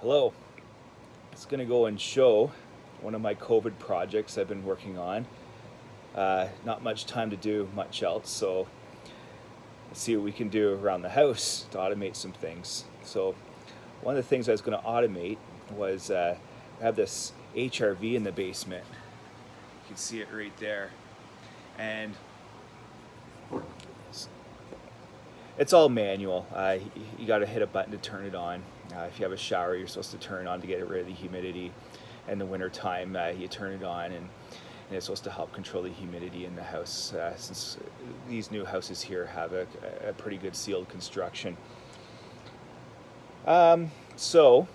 Hello. It's going to go and show one of my COVID projects I've been working on. Not much time to do much else, so let's see what we can do around the house to automate some things. So one of the things I was going to automate was I have this HRV in the basement. You can see it right there. And it's all manual. You got to hit a button to turn it on. If you have a shower, you're supposed to turn it on to get rid of the humidity. In the winter time, you turn it on, and it's supposed to help control the humidity in the house. Since these new houses here have a pretty good sealed construction. So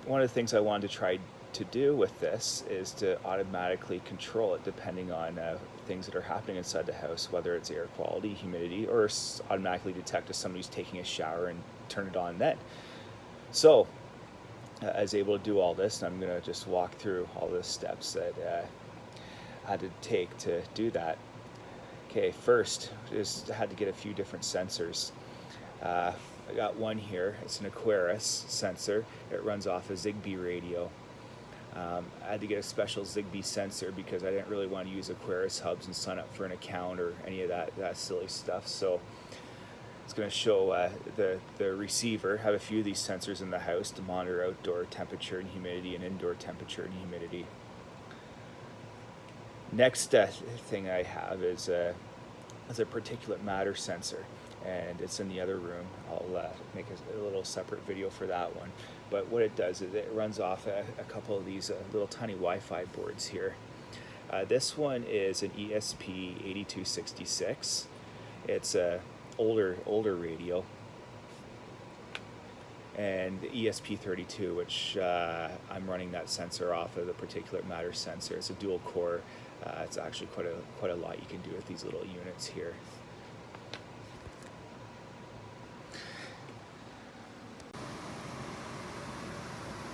one of the things I wanted to try to do with this is to automatically control it depending on things that are happening inside the house, whether it's air quality, humidity, or automatically detect if somebody's taking a shower and turn it on then. So I was able to do all this, and I'm going to just walk through all the steps that I had to take to do that. Okay, first, just had to get a few different sensors. I got one here. It's an Aquarius sensor. It runs off a Zigbee radio. I had to get a special Zigbee sensor because I didn't really want to use Aquarius hubs and sign up for an account or any of that silly stuff. So it's going to show the receiver. Have a few of these sensors in the house to monitor outdoor temperature and humidity and indoor temperature and humidity. Next thing I have is a particulate matter sensor, and it's in the other room. I'll make a little separate video for that one. But what it does is it runs off a couple of these little tiny Wi-Fi boards here. This one is an ESP8266. It's a older radio, and the ESP32, which I'm running that sensor off of the particulate matter sensor. It's a dual core. It's actually quite a lot you can do with these little units here.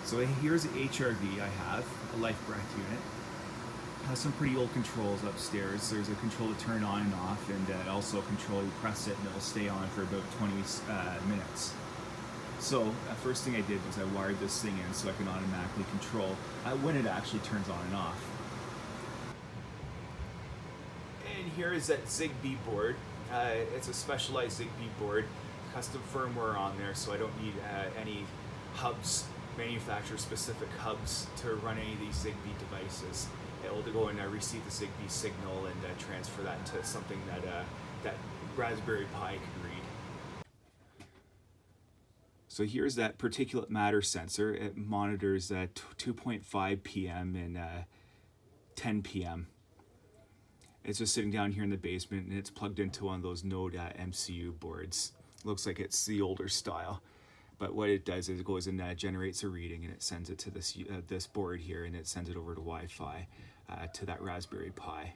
So here's the HRV I have, a life breath unit. It has some pretty old controls upstairs. There's a control to turn on and off, and also a control, you press it and it'll stay on for about 20 minutes. So first thing I did was I wired this thing in so I can automatically control when it actually turns on and off. And here is that Zigbee board. It's a specialized Zigbee board, custom firmware on there, so I don't need any hubs, manufacturer-specific hubs to run any of these Zigbee devices. It will go and receive the Zigbee signal and transfer that into something that Raspberry Pi can read. So here's that particulate matter sensor. It monitors 2.5 p.m. and 10 p.m. It's just sitting down here in the basement, and it's plugged into one of those Node MCU boards. Looks like it's the older style. But what it does is it goes and generates a reading, and it sends it to this board here, and it sends it over to Wi-Fi to that Raspberry Pi.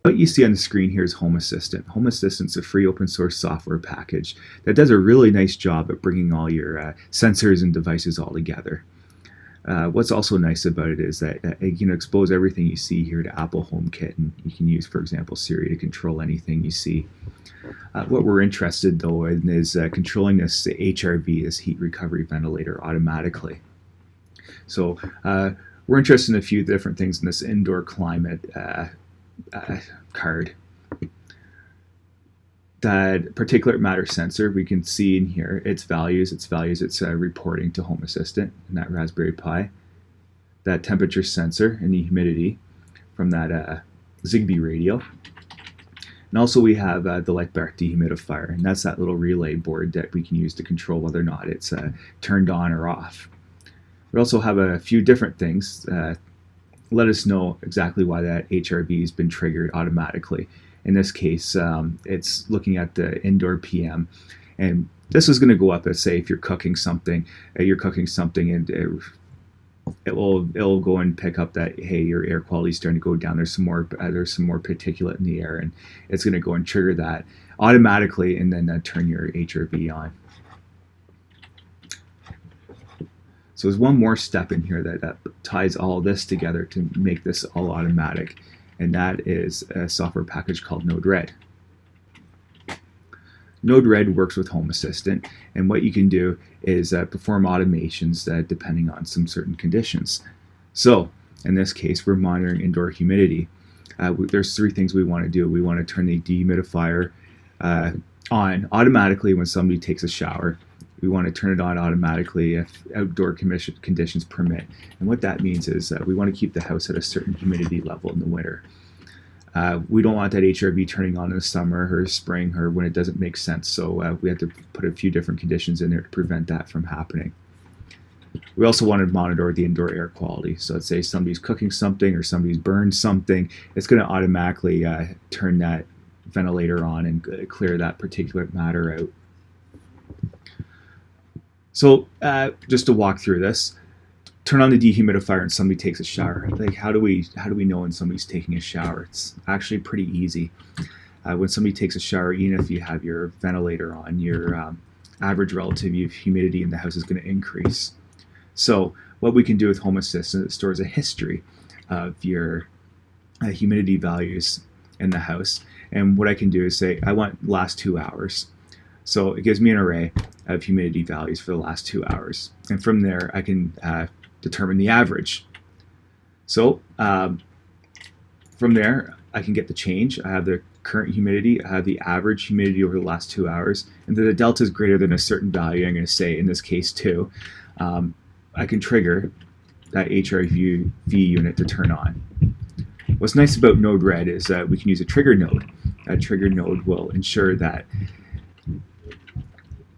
What you see on the screen here is Home Assistant. Home Assistant's a free open source software package that does a really nice job at bringing all your sensors and devices all together. What's also nice about it is that it can expose everything you see here to Apple HomeKit, and you can use, for example, Siri to control anything you see. What we're interested though in is controlling this HRV, this heat recovery ventilator, automatically. So we're interested in a few different things in this indoor climate card. That particulate matter sensor, we can see in here its values. It's reporting to Home Assistant in that Raspberry Pi. That temperature sensor and the humidity from that Zigbee radio. And also we have the light breath dehumidifier, and that's that little relay board that we can use to control whether or not it's turned on or off. We also have a few different things. Let us know exactly why that HRV has been triggered automatically. In this case, it's looking at the indoor PM, and this is going to go up as, say, if you're cooking something, and it'll go and pick up that, hey, your air quality is starting to go down. There's some more particulate in the air, and it's going to go and trigger that automatically, and then turn your HRV on. So there's one more step in here that ties all this together to make this all automatic, and that is a software package called Node-RED. Node-RED works with Home Assistant, and what you can do is perform automations depending on some certain conditions. So in this case, we're monitoring indoor humidity. There's three things we want to do. We want to turn the dehumidifier on automatically when somebody takes a shower. We want to turn it on automatically if outdoor conditions permit. And what that means is we want to keep the house at a certain humidity level in the winter. We don't want that HRV turning on in the summer or spring or when it doesn't make sense. So we have to put a few different conditions in there to prevent that from happening. We also want to monitor the indoor air quality. So let's say somebody's cooking something or somebody's burned something, it's going to automatically turn that ventilator on and clear that particulate matter out. So just to walk through this, turn on the dehumidifier and somebody takes a shower. Like how do we know when somebody's taking a shower? It's actually pretty easy. When somebody takes a shower, even if you have your ventilator on, your average relative humidity in the house is going to increase. So what we can do with Home Assistant, it stores a history of your humidity values in the house. And what I can do is say, I want last 2 hours. So it gives me an array of humidity values for the last 2 hours. And from there, I can determine the average. So from there, I can get the change. I have the current humidity, I have the average humidity over the last 2 hours, and then the delta is greater than a certain value. I'm going to say, in this case, 2. I can trigger that HRV unit to turn on. What's nice about Node-RED is that we can use a trigger node. That trigger node will ensure that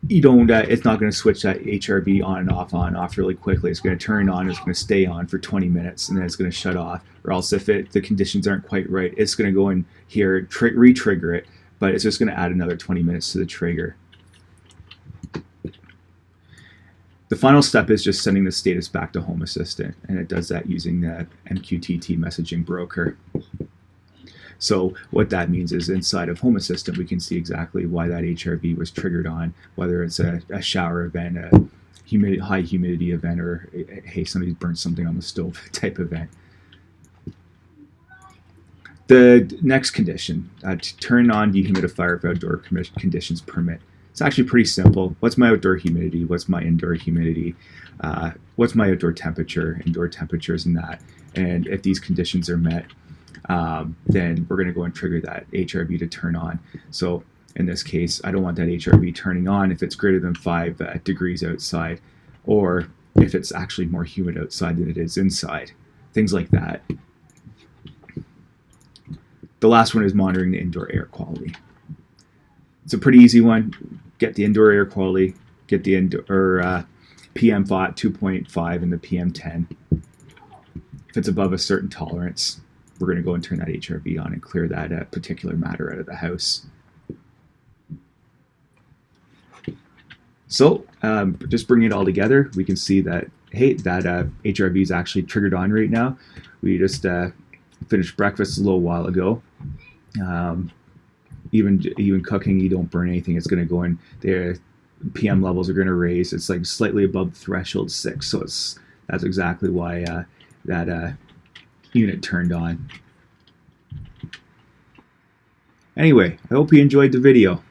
you don't, it's not going to switch that HRV on and off really quickly. It's going to turn on, it's going to stay on for 20 minutes, and then it's going to shut off. Or else if the conditions aren't quite right, it's going to go in here, re-trigger it, but it's just going to add another 20 minutes to the trigger. The final step is just sending the status back to Home Assistant, and it does that using the MQTT messaging broker. So what that means is inside of Home Assistant, we can see exactly why that HRV was triggered on, whether it's a shower event, a high humidity event, or hey, somebody's burnt something on the stove type event. The next condition, to turn on dehumidifier if outdoor conditions permit. It's actually pretty simple. What's my outdoor humidity? What's my indoor humidity? What's my outdoor temperature? Indoor temperatures and that. And if these conditions are met, then we're going to go and trigger that HRV to turn on. So in this case, I don't want that HRV turning on if it's greater than 5 degrees outside, or if it's actually more humid outside than it is inside. Things like that. The last one is monitoring the indoor air quality. It's a pretty easy one. Get the indoor air quality, get the PM 2.5 and the PM10. If it's above a certain tolerance, we're going to go and turn that HRV on and clear that particular matter out of the house. So just bringing it all together, we can see that, hey, that HRV is actually triggered on right now. We just finished breakfast a little while ago. Even cooking, you don't burn anything. It's going to go in there. PM levels are going to raise. It's like slightly above threshold 6. So that's exactly why that unit turned on. Anyway, I hope you enjoyed the video.